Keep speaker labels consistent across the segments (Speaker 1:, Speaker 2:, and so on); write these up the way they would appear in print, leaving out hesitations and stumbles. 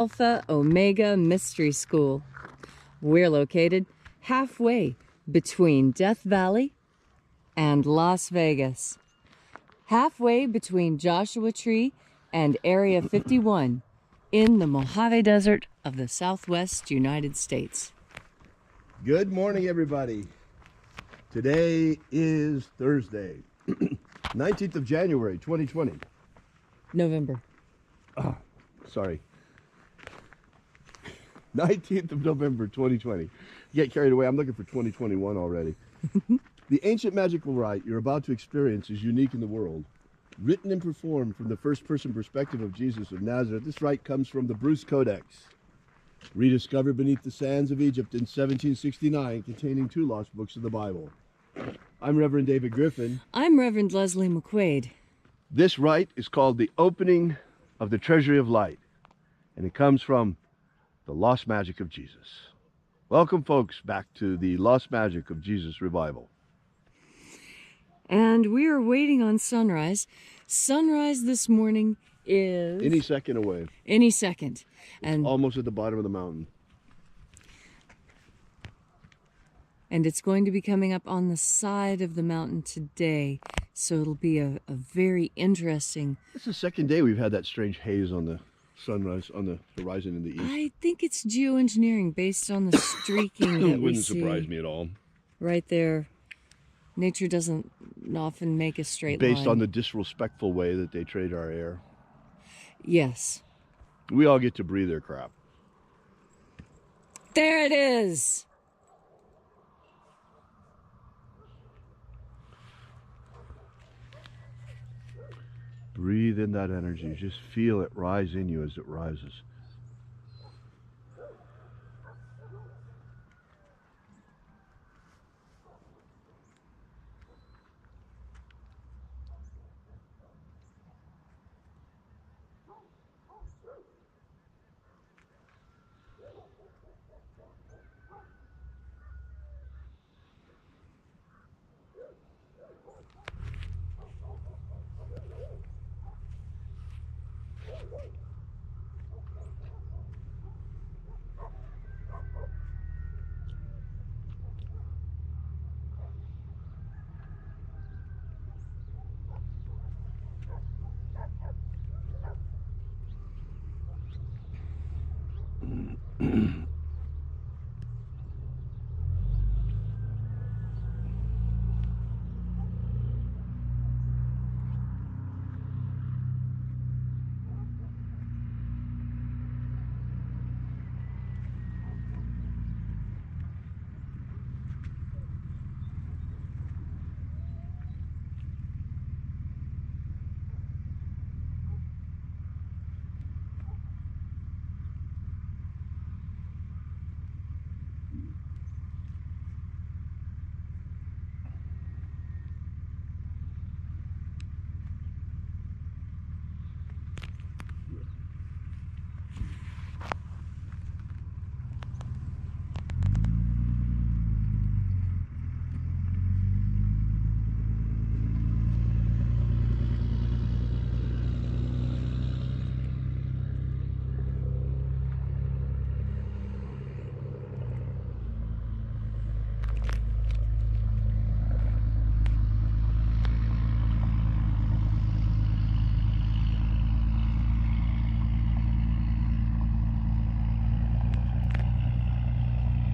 Speaker 1: Alpha Omega Mystery School. We're located halfway between Death Valley and Las Vegas. Halfway between Joshua Tree and Area 51 in the Mojave Desert of the Southwest United States.
Speaker 2: Good morning, everybody. Today is Thursday, 19th of January, 2020.
Speaker 1: November.
Speaker 2: Sorry. 19th of November, 2020. Get carried away. I'm looking for 2021 already. The ancient magical rite you're about to experience is unique in the world. Written and performed from the first-person perspective of Jesus of Nazareth, this rite comes from the Bruce Codex, rediscovered beneath the sands of Egypt in 1769, containing 2 lost books of the Bible. I'm Reverend David Griffin.
Speaker 1: I'm Reverend Leslie McQuaid.
Speaker 2: This rite is called the opening of the Treasury of Light, and it comes from the Lost Magic of Jesus. Welcome, folks, back to the Lost Magic of Jesus revival.
Speaker 1: And we are waiting on sunrise. Sunrise this morning is...
Speaker 2: Any second away.
Speaker 1: Any second. And
Speaker 2: almost at the bottom of the mountain.
Speaker 1: And it's going to be coming up on the side of the mountain today. So it'll be a very interesting...
Speaker 2: It's the second day we've had that strange haze on the sunrise, on the horizon in the east.
Speaker 1: I think it's geoengineering based on the streaking that we
Speaker 2: Wouldn't
Speaker 1: see.
Speaker 2: surprise me at all.
Speaker 1: Right there. Nature doesn't often make a straight line.
Speaker 2: Based on the disrespectful way that they trade our air.
Speaker 1: Yes.
Speaker 2: We all get to breathe their crap.
Speaker 1: There it is!
Speaker 2: Breathe in that energy. Just feel it rise in you as it rises.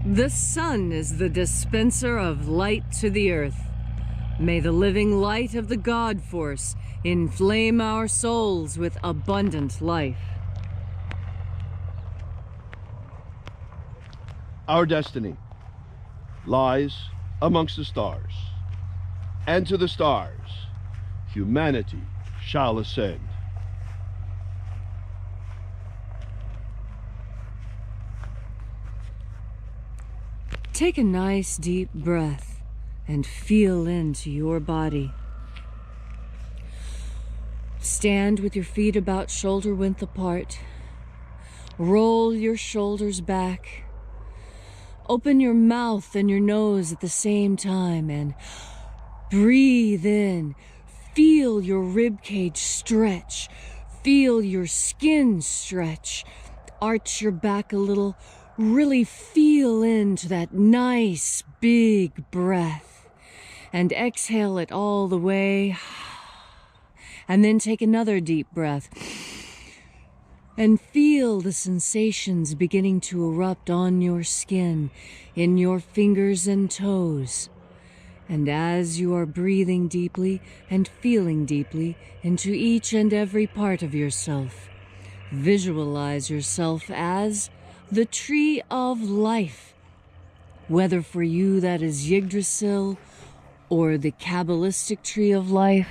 Speaker 1: The sun is the dispenser of light to the earth. May the living light of the God Force inflame our souls with abundant life.
Speaker 2: Our destiny lies amongst the stars, and to the stars humanity shall ascend.
Speaker 1: Take a nice deep breath and feel into your body. Stand with your feet about shoulder width apart. Roll your shoulders back. Open your mouth and your nose at the same time and breathe in. Feel your rib cage stretch. Feel your skin stretch. arch your back a little, really feel into that nice big breath, and exhale it all the way. And then take another deep breath and feel the sensations beginning to erupt on your skin, in your fingers and toes. And as you are breathing deeply and feeling deeply into each and every part of yourself, visualize yourself as the tree of life. Whether for you that is Yggdrasil, or the Kabbalistic tree of life,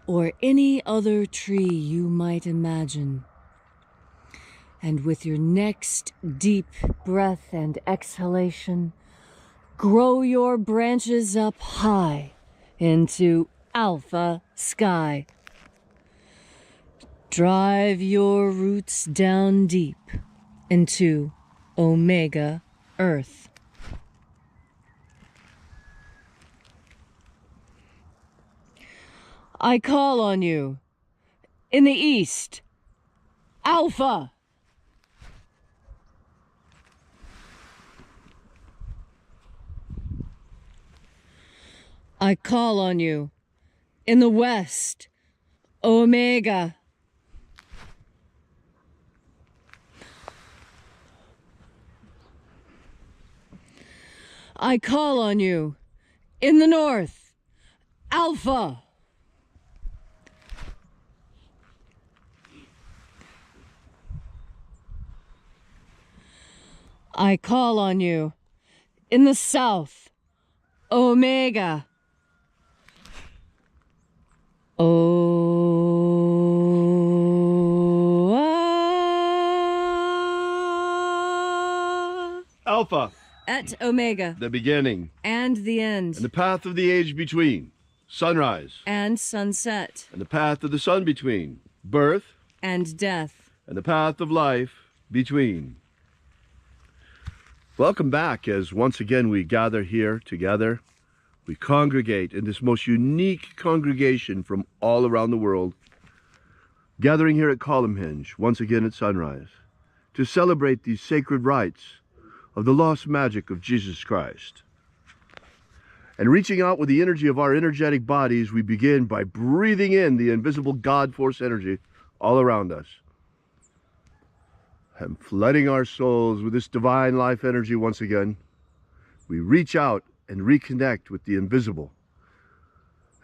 Speaker 1: or any other tree you might imagine. And with your next deep breath and exhalation, grow your branches up high into Alpha Sky. Drive your roots down deep into Omega Earth. I call on you in the east, Alpha. I call on you in the west, Omega. I call on you in the north, Alpha. I call on you in the south, Omega.
Speaker 2: Alpha.
Speaker 1: Et Omega.
Speaker 2: The beginning.
Speaker 1: And the end.
Speaker 2: And the path of the age between. Sunrise.
Speaker 1: And sunset.
Speaker 2: And the path of the sun between. Birth.
Speaker 1: And death.
Speaker 2: And the path of life between. Welcome back as once again we gather here together. We congregate in this most unique congregation from all around the world, gathering here at Columnhinge, once again at sunrise, to celebrate these sacred rites of the lost magic of Jesus Christ. And reaching out with the energy of our energetic bodies, we begin by breathing in the invisible God force energy all around us, and flooding our souls with this divine life energy once again. We reach out and reconnect with the invisible.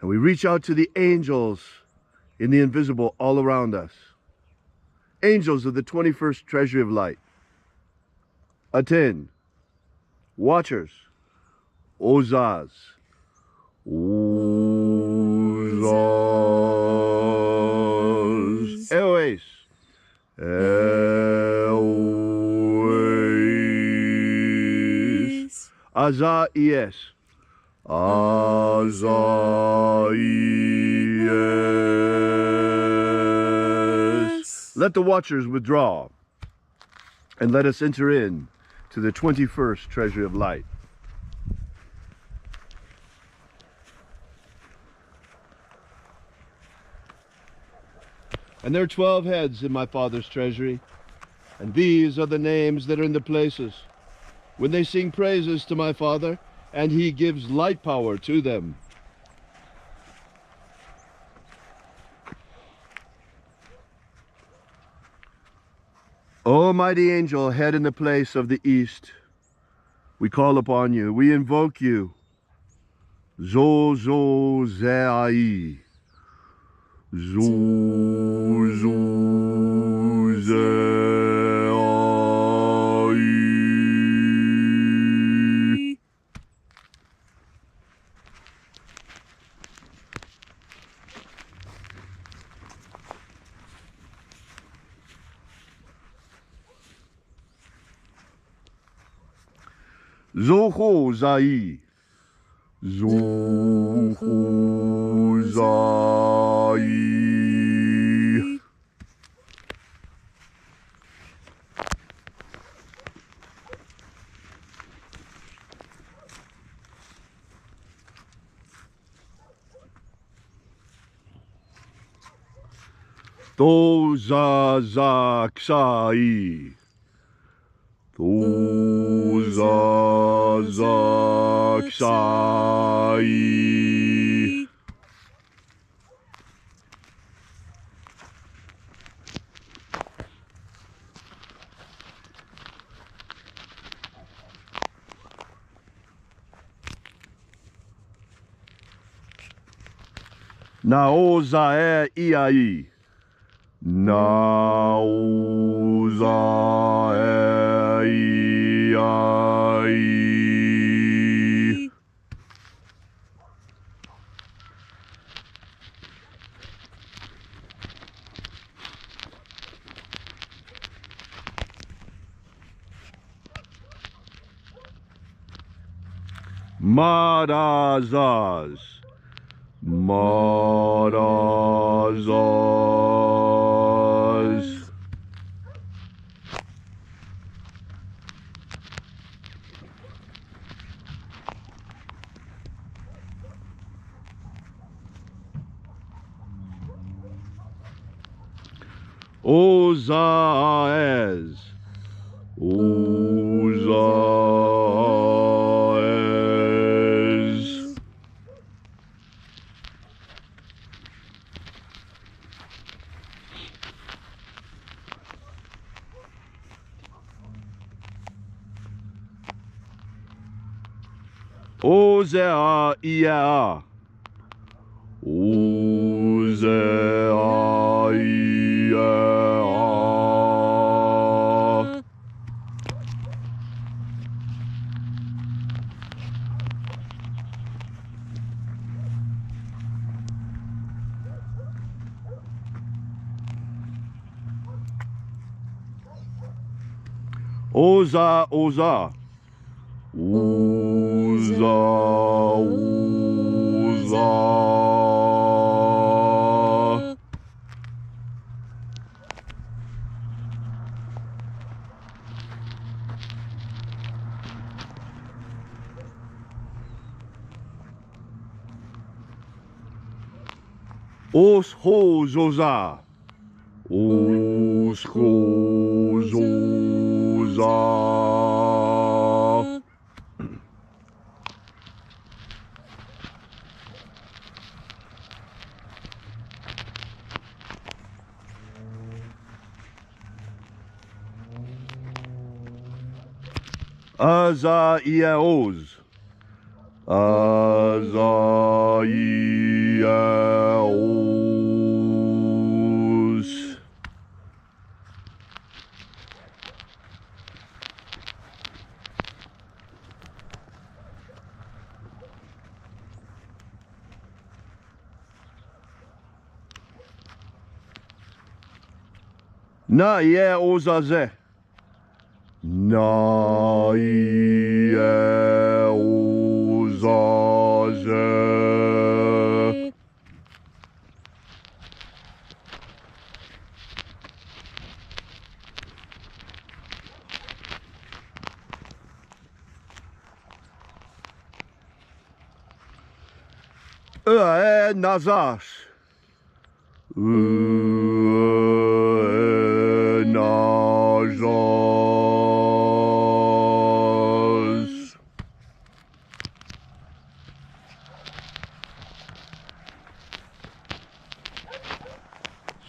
Speaker 2: And we reach out to the angels in the invisible all around us. Angels of the 21st Treasury of Light. Aten. Watchers. Ozaz. Ozaz. Eoes. Eoes. Azaies. Azaies. Let the watchers withdraw, and let us enter in to the 21st Treasury of Light. And there are 12 heads in my Father's treasury, and these are the names that are in the places. When they sing praises to my Father, and he gives light power to them. O mighty angel, head in the place of the east, we call upon you, we invoke you. Zo Zeai. Zo Zeai. Zoho Zai. Zoho Zai. Tozazaksai. Tozazaksai. Naoza e iai. Naoza e iai. Marazaz. Marazaz. Ozaez. Ozaez. Ozea ia. Ozea ia. Oza, oza. Oza, oza. Os ho zoza. Os ho zoza. Aza iaoz. Aza iaoz. Na ie ozaze. Na ie ozaze. Nazas. Nazas.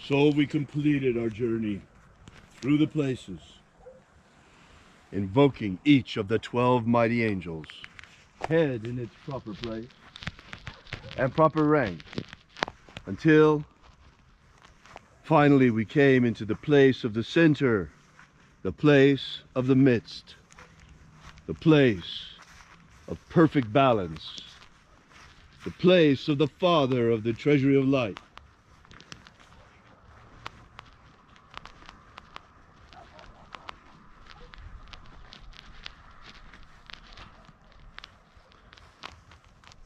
Speaker 2: So we completed our journey through the places, invoking each of the 12 mighty angels, head in its proper place and proper rank, until finally we came into the place of the center, the place of the midst, the place of perfect balance, the place of the Father of the treasury of light.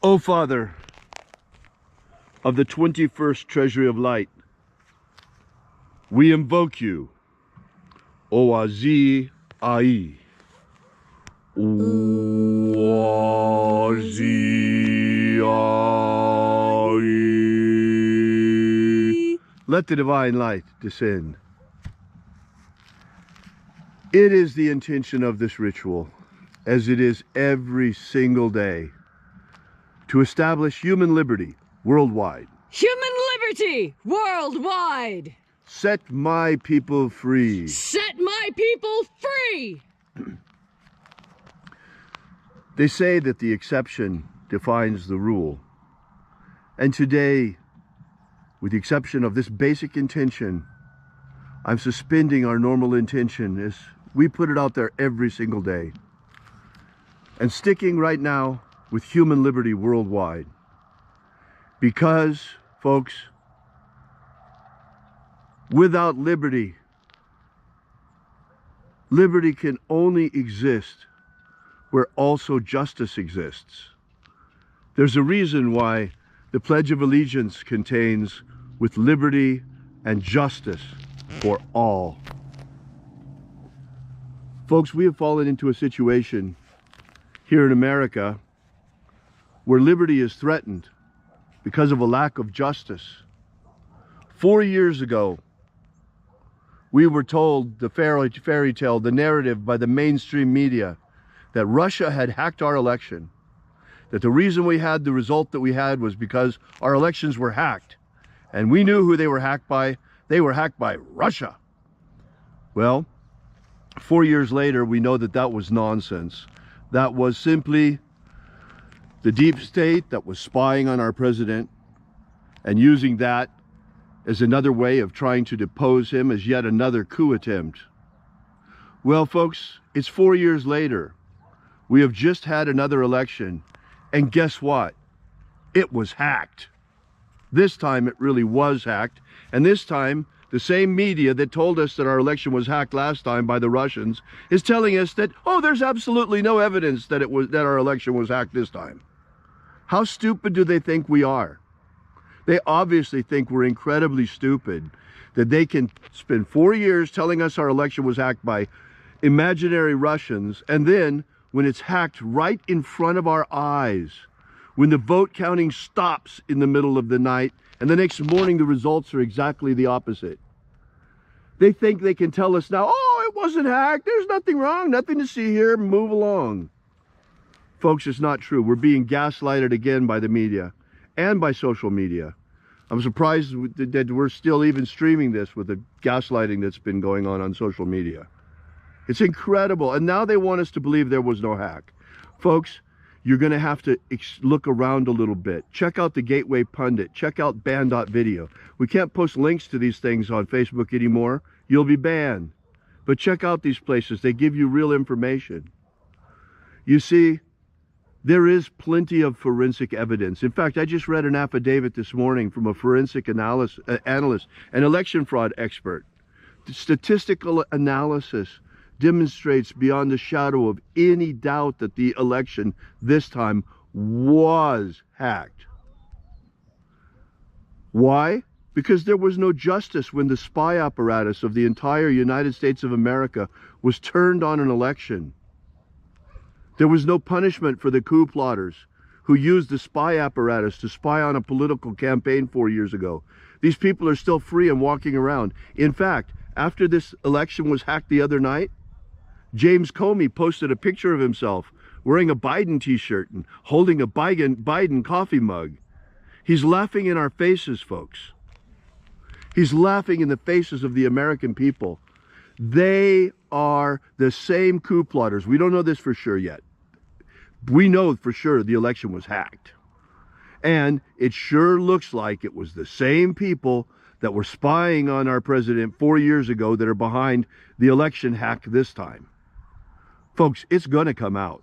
Speaker 2: O Father of the 21st treasury of light, we invoke you, Oazi Ai. Oazi Ai. let the divine light descend. It is the intention of this ritual, as it is every single day, to establish human liberty worldwide.
Speaker 1: Human liberty worldwide!
Speaker 2: Set my people free.
Speaker 1: Set my people free!
Speaker 2: They say that the exception defines the rule. And today, with the exception of this basic intention, I'm suspending our normal intention as we put it out there every single day, and sticking right now with human liberty worldwide. Because, folks, without liberty, liberty can only exist where also justice exists. There's a reason why the Pledge of Allegiance contains with liberty and justice for all. Folks, we have fallen into a situation here in America where liberty is threatened because of a lack of justice. 4 years ago, we were told the fairy tale, the narrative by the mainstream media, that Russia had hacked our election, that the reason we had the result that we had was because our elections were hacked. And we knew who they were hacked by. They were hacked by Russia. Well, 4 years later, we know that that was nonsense. That was simply the deep state that was spying on our president and using that as another way of trying to depose him, as yet another coup attempt. Well, folks, it's 4 years later. We have just had another election, and guess what? It was hacked. This time it really was hacked, and this time the same media that told us that our election was hacked last time by the Russians is telling us that, oh, there's absolutely no evidence that our election was hacked this time. How stupid do they think we are? They obviously think we're incredibly stupid, that they can spend 4 years telling us our election was hacked by imaginary Russians, and then when it's hacked right in front of our eyes, when the vote counting stops in the middle of the night, and the next morning the results are exactly the opposite. They think they can tell us now, oh, it wasn't hacked, there's nothing wrong, nothing to see here, move along. Folks, it's not true. We're being gaslighted again by the media and by social media. I'm surprised that we're still even streaming this with the gaslighting that's been going on social media. It's incredible. And now they want us to believe there was no hack. Folks, you're going to have to look around a little bit. Check out the Gateway Pundit. Check out ban.video. We can't post links to these things on Facebook anymore. You'll be banned. But check out these places. They give you real information. You see, there is plenty of forensic evidence. In fact, I just read an affidavit this morning from a forensic analyst, an election fraud expert. The statistical analysis demonstrates beyond a shadow of any doubt that the election this time was hacked. Why? Because there was no justice when the spy apparatus of the entire United States of America was turned on an election. There was no punishment for the coup plotters who used the spy apparatus to spy on a political campaign 4 years ago. These people are still free and walking around. In fact, after this election was hacked the other night, James Comey posted a picture of himself wearing a Biden t-shirt and holding a Biden coffee mug. He's laughing in our faces, folks. He's laughing in the faces of the American people. They are the same coup plotters. We don't know this for sure yet. We know for sure the election was hacked. And it sure looks like it was the same people that were spying on our president 4 years ago that are behind the election hack this time. Folks, it's going to come out.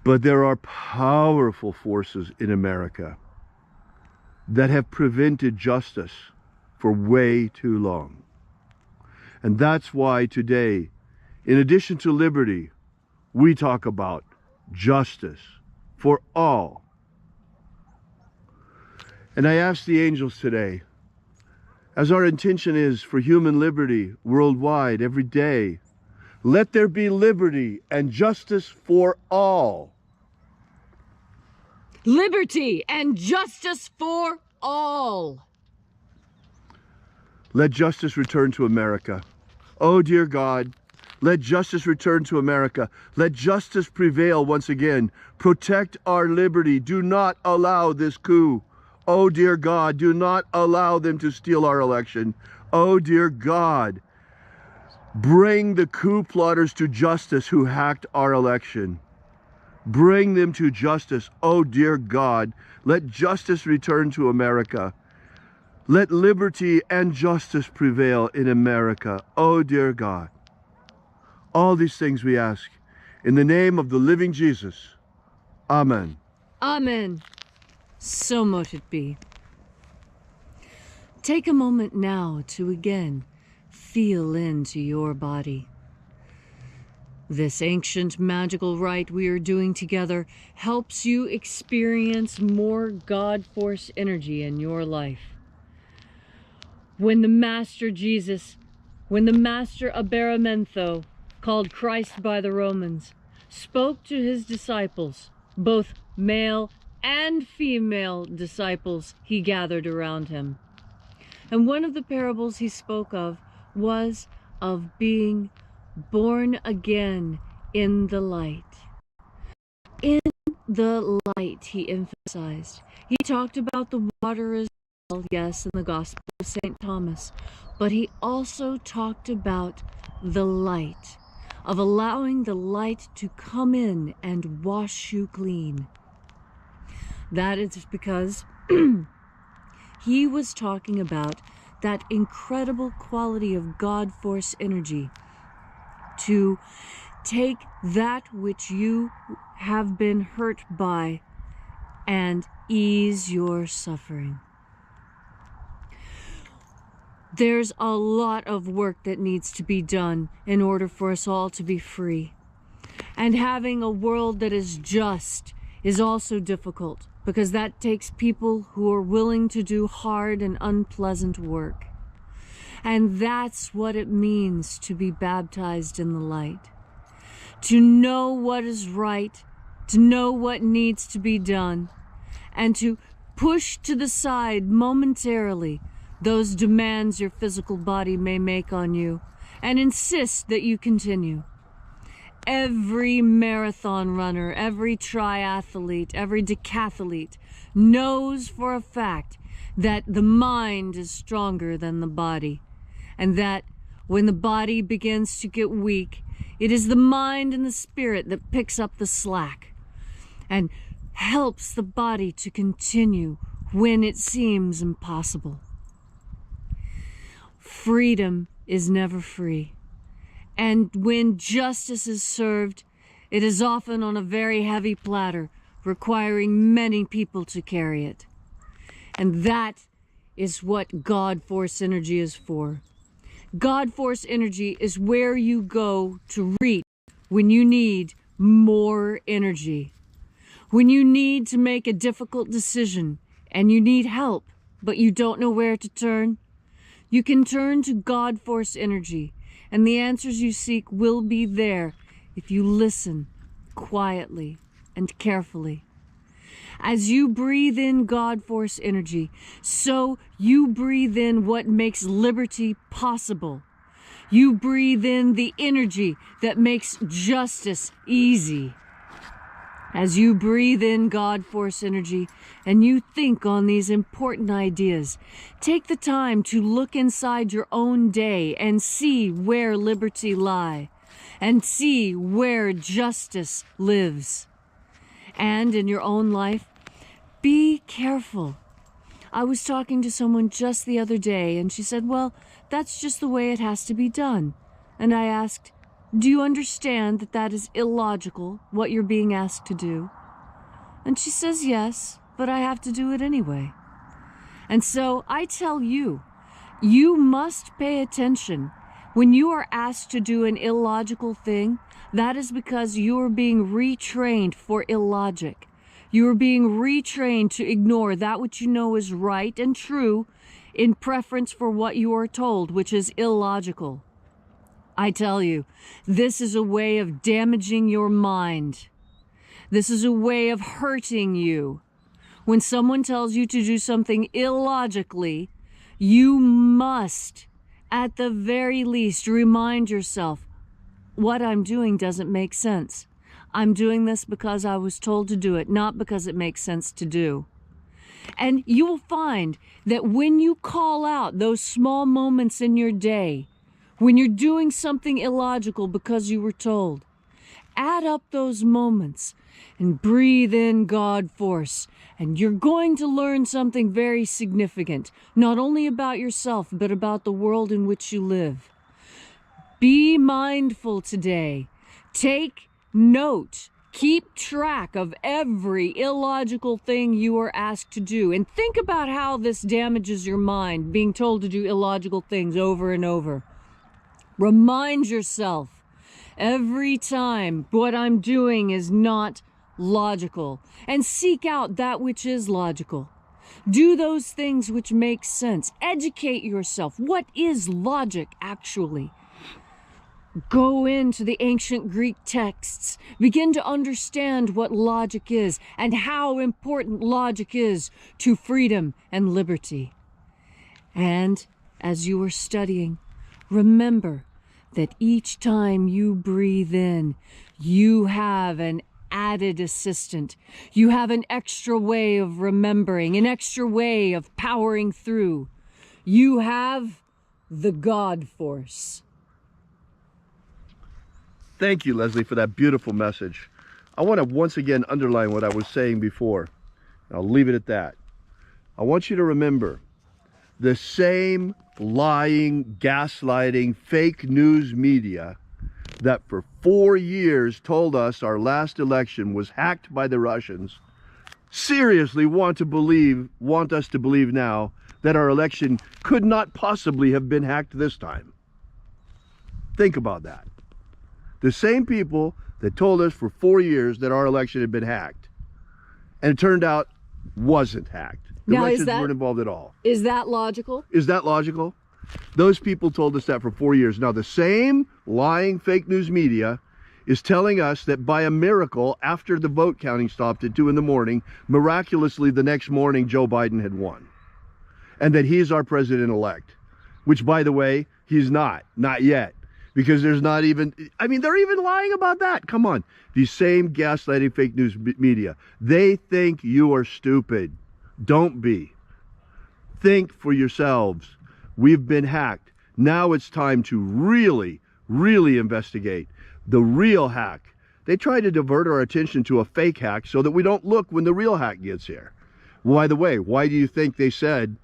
Speaker 2: But there are powerful forces in America that have prevented justice for way too long. And that's why today, in addition to liberty, we talk about justice for all. And I ask the angels today, as our intention is for human liberty worldwide every day, let there be liberty and justice for all.
Speaker 1: Liberty and justice for all.
Speaker 2: let justice return to America. Oh, dear God, let justice return to America. Let justice prevail once again. Protect our liberty. Do not allow this coup. Oh, dear God, do not allow them to steal our election. Oh, dear God, bring the coup plotters to justice who hacked our election. Bring them to justice. Oh, dear God, let justice return to America. Let liberty and justice prevail in America. Oh, dear God. All these things we ask in the name of the living Jesus. Amen.
Speaker 1: Amen. So mote it be. Take a moment now to again feel into your body. This ancient magical rite we are doing together helps you experience more God force energy in your life. When the Master Aberamantho, called Christ by the Romans, spoke to his disciples, both male and female disciples he gathered around him. And one of the parables he spoke of was of being born again in the light. In the light, he emphasized. He talked about the water as well, yes, in the Gospel of St. Thomas, but he also talked about the light, of allowing the light to come in and wash you clean. That is because he was talking about that incredible quality of God force energy to take that which you have been hurt by and ease your suffering. There's a lot of work that needs to be done in order for us all to be free. And having a world that is just is also difficult, because that takes people who are willing to do hard and unpleasant work. And that's what it means to be baptized in the light. To know what is right, to know what needs to be done, and to push to the side momentarily those demands your physical body may make on you, and insist that you continue. Every marathon runner, every triathlete, every decathlete knows for a fact that the mind is stronger than the body, and that when the body begins to get weak, it is the mind and the spirit that picks up the slack and helps the body to continue when it seems impossible. Freedom is never free. And when justice is served, it is often on a very heavy platter, requiring many people to carry it. And that is what God force energy is for. God force energy is where you go to reach when you need more energy. When you need to make a difficult decision and you need help, but you don't know where to turn, you can turn to God force energy, and the answers you seek will be there if you listen quietly and carefully. As you breathe in God force energy, so you breathe in what makes liberty possible. You breathe in the energy that makes justice easy. As you breathe in God force energy and you think on these important ideas, take the time to look inside your own day and see where liberty lies, and see where justice lives. And in your own life, be careful. I was talking to someone just the other day, and she said, well, that's just the way it has to be done. And I asked, do you understand that that is illogical, what you're being asked to do? And she says, yes, but I have to do it anyway. And so I tell you, you must pay attention. When you are asked to do an illogical thing, that is because you are being retrained for illogic. You are being retrained to ignore that which you know is right and true in preference for what you are told, which is illogical. I tell you, this is a way of damaging your mind. This is a way of hurting you. When someone tells you to do something illogically, You must, at the very least, remind yourself, what I'm doing doesn't make sense. I'm doing this because I was told to do it, not because it makes sense to do. And you will find that when you call out those small moments in your day, when you're doing something illogical because you were told, add up those moments and breathe in God force, and you're going to learn something very significant, not only about yourself, but about the world in which you live. Be mindful today. Take note. Keep track of every illogical thing you are asked to do, and think about how this damages your mind, being told to do illogical things over and over. Remind yourself every time what I'm doing is not logical, and seek out that which is logical. Do those things which make sense. Educate yourself. What is logic actually? Go into the ancient Greek texts. Begin to understand what logic is and how important logic is to freedom and liberty. And as you are studying, remember that each time you breathe in, you have an added assistant. You have an extra way of remembering, an extra way of powering through. You have the God force.
Speaker 2: Thank you, Leslie, for that beautiful message. I want to once again underline what I was saying before. I'll leave it at that. I want you to remember the same lying, gaslighting, fake news media that for 4 years told us our last election was hacked by the Russians seriously want us to believe now that our election could not possibly have been hacked this time. Think about that. The same people that told us for 4 years that our election had been hacked, and it turned out wasn't hacked. The Russians weren't involved at all.
Speaker 1: Is that logical?
Speaker 2: Is that logical? Those people told us that for 4 years. Now the same lying fake news media is telling us that by a miracle, after the vote counting stopped at 2 in the morning, miraculously the next morning Joe Biden had won. And that he's our president-elect. Which, by the way, he's not yet. Because there's not even, I mean, they're even lying about that. Come on. These same gaslighting fake news media. They think you are stupid. Don't be. Think for yourselves. We've been hacked. Now it's time to really, really investigate the real hack. They try to divert our attention to a fake hack so that we don't look when the real hack gets here. By the way, why do you think they said,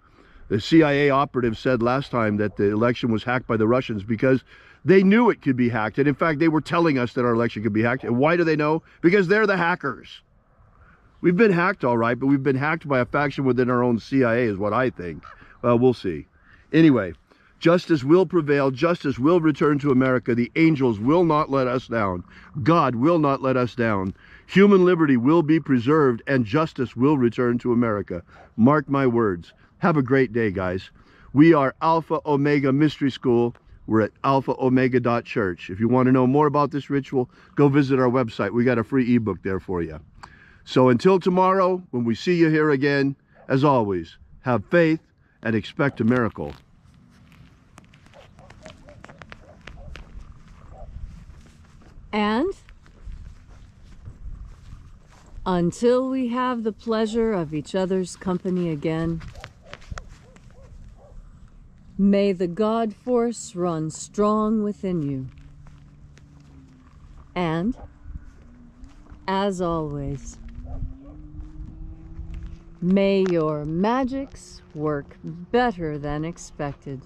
Speaker 2: the CIA operative said last time that the election was hacked by the Russians? Because they knew it could be hacked. And in fact, they were telling us that our election could be hacked. And why do they know? Because they're the hackers. We've been hacked, all right, but we've been hacked by a faction within our own CIA is what I think. Well, we'll see. Anyway, justice will prevail. Justice will return to America. The angels will not let us down. God will not let us down. Human liberty will be preserved, and justice will return to America. Mark my words. Have a great day, guys. We are Alpha Omega Mystery School. We're at alphaomega.church. If you want to know more about this ritual, go visit our website. We got a free ebook there for you. So until tomorrow, when we see you here again, as always, have faith and expect a miracle.
Speaker 1: And until we have the pleasure of each other's company again, may the God force run strong within you. And, as always, may your magics work better than expected.